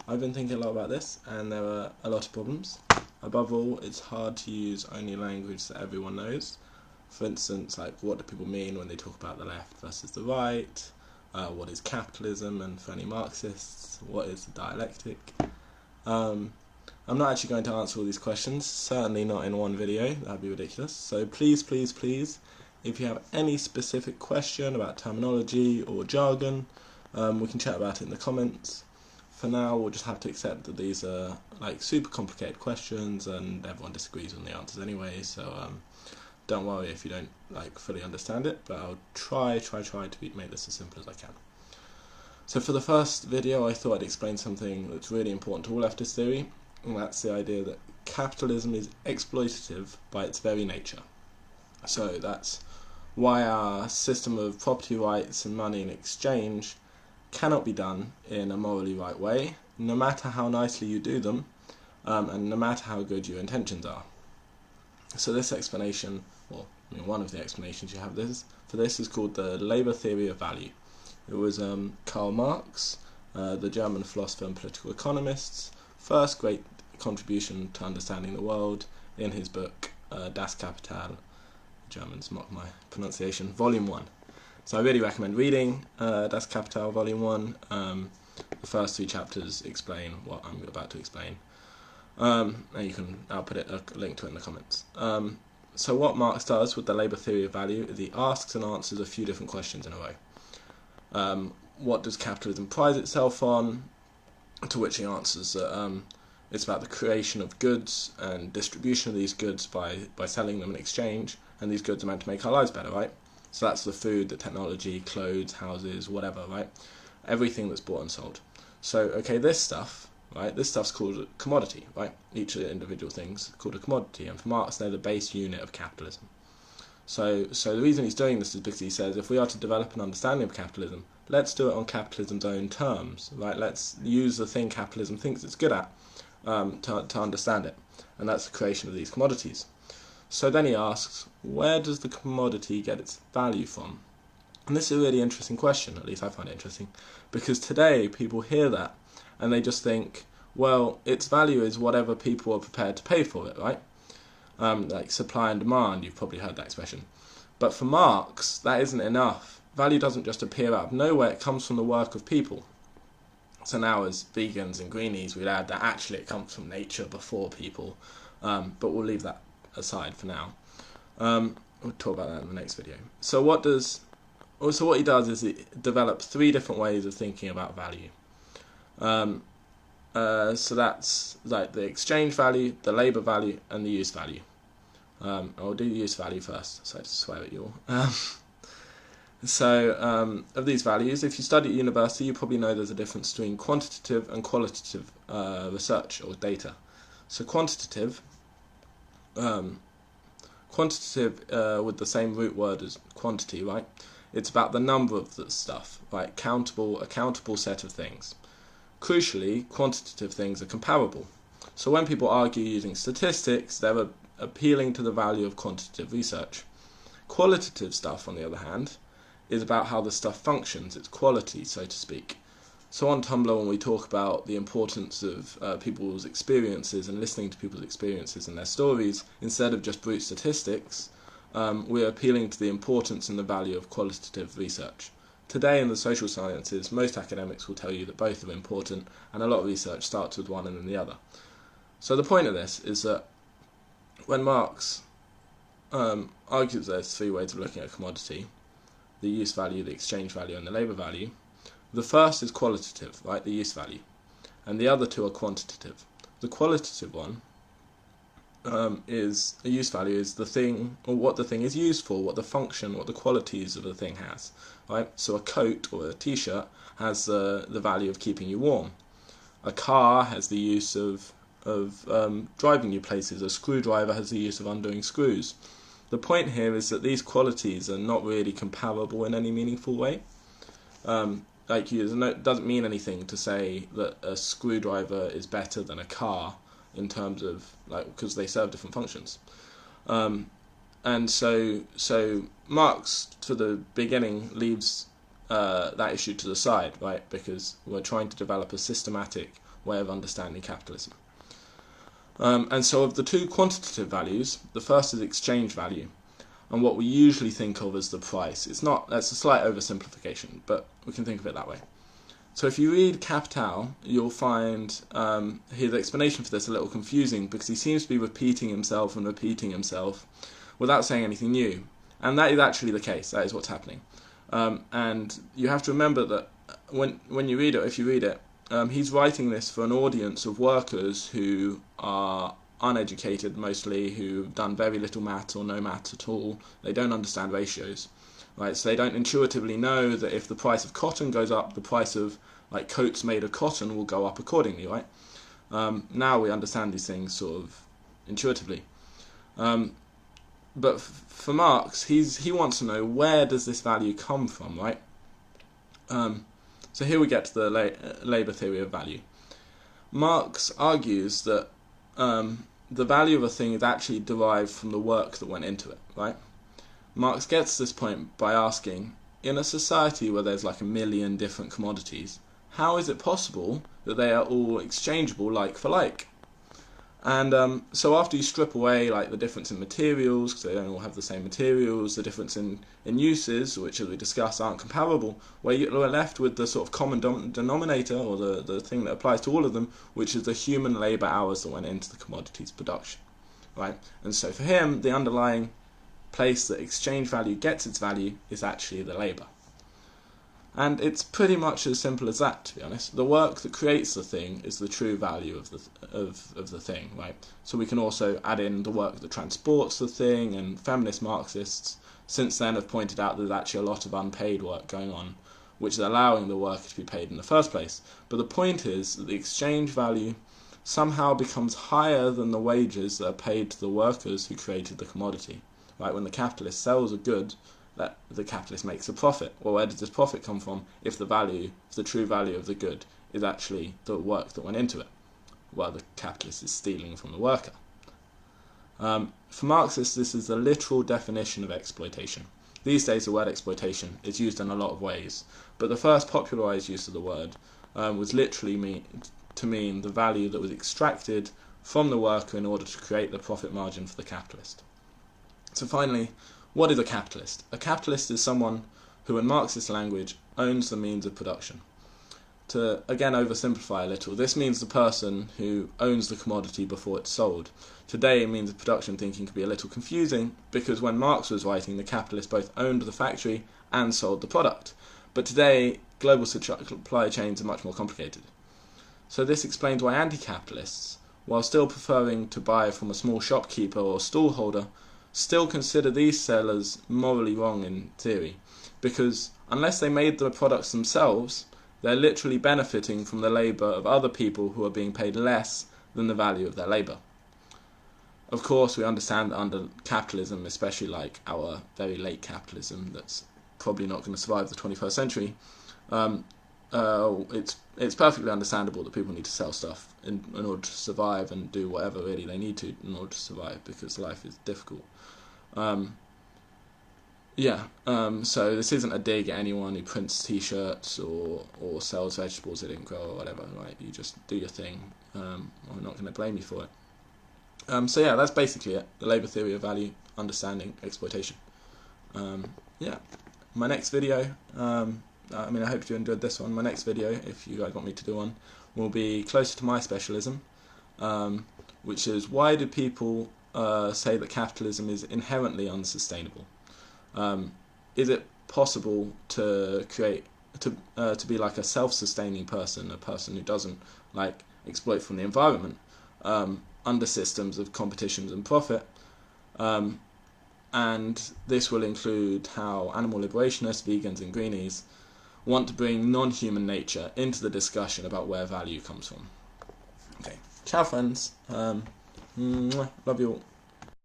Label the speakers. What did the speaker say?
Speaker 1: I've been thinking a lot about this, and there are a lot of problems. Above all, it's hard to use only language that everyone knows. For instance, like, what do people mean when they talk about the left versus the right? What is capitalism? And for any Marxists, what is the dialectic? I'm not actually going to answer all these questions, certainly not in one video, that'd be ridiculous. So please, please, please, if you have any specific question about terminology or jargon, we can chat about it in the comments. For now, we'll just have to accept that these are like super complicated questions and everyone disagrees on the answers anyway, so don't worry if you don't like fully understand it, but I'll try to make this as simple as I can. So for the first video, I thought I'd explain something that's really important to all leftist theory, and that's the idea that capitalism is exploitative by its very nature. So that's why our system of property rights and money in exchange cannot be done in a morally right way, no matter how nicely you do them, and no matter how good your intentions are. So this explanation, one of the explanations you have for this is called the labour theory of value. It was Karl Marx, the German philosopher and political economist's first great contribution to understanding the world in his book Das Kapital. Germans mock my pronunciation, Volume 1. So I really recommend reading Das Kapital, Volume 1. The first 3 chapters explain what I'm about to explain. And I'll put a link to it in the comments. So what Marx does with the labour theory of value is he asks and answers a few different questions in a row. What does capitalism prize itself on? To which he answers that it's about the creation of goods and distribution of these goods by selling them in exchange, and these goods are meant to make our lives better, right? So that's the food, the technology, clothes, houses, whatever, right? Everything that's bought and sold. So, okay, this stuff, right? This stuff's called a commodity, right? Each of the individual things is called a commodity, and for Marx, they're the base unit of capitalism. So the reason he's doing this is because he says if we are to develop an understanding of capitalism, let's do it on capitalism's own terms, right? Let's use the thing capitalism thinks it's good at to understand it, and that's the creation of these commodities. So then he asks, where does the commodity get its value from? And this is a really interesting question, at least I find it interesting, because today people hear that and they just think, well, its value is whatever people are prepared to pay for it, right? Like supply and demand, you've probably heard that expression. But for Marx, that isn't enough. Value doesn't just appear out of nowhere, it comes from the work of people. So now as vegans and greenies, we'd add that actually it comes from nature before people, but we'll leave that aside for now. We'll talk about that in the next video. So what he does is he develops 3 different ways of thinking about value. So that's like the exchange value, the labour value, and the use value. I'll do use value first, so I just swear at you all. Of these values, if you study at university, you probably know there's a difference between quantitative and qualitative research or data. So quantitative with the same root word as quantity, right? It's about the number of the stuff, right? A countable set of things. Crucially, quantitative things are comparable. So when people argue using statistics, they're appealing to the value of quantitative research. Qualitative stuff, on the other hand, is about how the stuff functions, its quality, so to speak. So on Tumblr, when we talk about the importance of people's experiences and listening to people's experiences and their stories, instead of just brute statistics, we're appealing to the importance and the value of qualitative research. Today in the social sciences, most academics will tell you that both are important, and a lot of research starts with one and then the other. So the point of this is that when Marx argues there's 3 ways of looking at a commodity, the use value, the exchange value, and the labour value, the first is qualitative, right, the use value, and the other 2 are quantitative. The qualitative one is the use value is the thing, or what the thing is used for, what the function, what the qualities of the thing has, right? So a coat or a t-shirt has the value of keeping you warm. A car has the use of driving you places. A screwdriver has the use of undoing screws. The point here is that these qualities are not really comparable in any meaningful way. It doesn't mean anything to say that a screwdriver is better than a car in terms of, because they serve different functions. And so Marx, for the beginning, leaves that issue to the side, right? Because we're trying to develop a systematic way of understanding capitalism. And so of the two quantitative values, the first is exchange value, and what we usually think of as the price. That's a slight oversimplification, but we can think of it that way. So if you read Kapital, you'll find his explanation for this a little confusing, because he seems to be repeating himself without saying anything new. And that is actually the case. That is what's happening. And you have to remember that when you read it, if you read it, he's writing this for an audience of workers who are uneducated mostly, who've done very little maths or no maths at all. They don't understand ratios, right? So they don't intuitively know that if the price of cotton goes up, the price of like coats made of cotton will go up accordingly, right? Now we understand these things sort of intuitively. But for Marx, he wants to know, where does this value come from, right? So here we get to the labour theory of value. Marx argues that the value of a thing is actually derived from the work that went into it, right? Marx gets to this point by asking, in a society where there's like 1 million different commodities, how is it possible that they are all exchangeable like for like? And so after you strip away like the difference in materials, because they don't all have the same materials, the difference in uses, which as we discussed aren't comparable, we're left with the sort of common denominator, or the thing that applies to all of them, which is the human labour hours that went into the commodities production, right? And so for him, the underlying place that exchange value gets its value is actually the labour. And it's pretty much as simple as that, to be honest. The work that creates the thing is the true value of the thing, right? So we can also add in the work that transports the thing, and feminist Marxists since then have pointed out there's actually a lot of unpaid work going on, which is allowing the worker to be paid in the first place. But the point is that the exchange value somehow becomes higher than the wages that are paid to the workers who created the commodity, right? When the capitalist sells a good, that the capitalist makes a profit. Well, where does this profit come from if the true value of the good is actually the work that went into it? Well, the capitalist is stealing from the worker. For Marxists, this is the literal definition of exploitation. These days, the word exploitation is used in a lot of ways, but the first popularised use of the word was literally to mean the value that was extracted from the worker in order to create the profit margin for the capitalist. So finally, what is a capitalist? A capitalist is someone who, in Marxist language, owns the means of production. To, again, oversimplify a little, this means the person who owns the commodity before it's sold. Today, means of production thinking can be a little confusing, because when Marx was writing, the capitalist both owned the factory and sold the product. But today, global supply chains are much more complicated. So this explains why anti-capitalists, while still preferring to buy from a small shopkeeper or stallholder, still consider these sellers morally wrong in theory, because unless they made the products themselves, they're literally benefiting from the labour of other people who are being paid less than the value of their labour. Of course, we understand that under capitalism, especially like our very late capitalism that's probably not going to survive the 21st century, it's perfectly understandable that people need to sell stuff in order to survive and do whatever really they need to in order to survive, because life is difficult. So this isn't a dig at anyone who prints t-shirts or sells vegetables they didn't grow or whatever, right? You just do your thing. I'm not going to blame you for it. That's basically it. The labour theory of value, understanding exploitation. My next video, I hope you enjoyed this one. My next video, if you guys want me to do one, will be closer to my specialism, which is, why do people say that capitalism is inherently unsustainable? Is it possible to create to be like a self-sustaining person, a person who doesn't like exploit from the environment under systems of competitions and profit? And this will include how animal liberationists, vegans and greenies want to bring non-human nature into the discussion about where value comes from. Okay, ciao friends, love you all.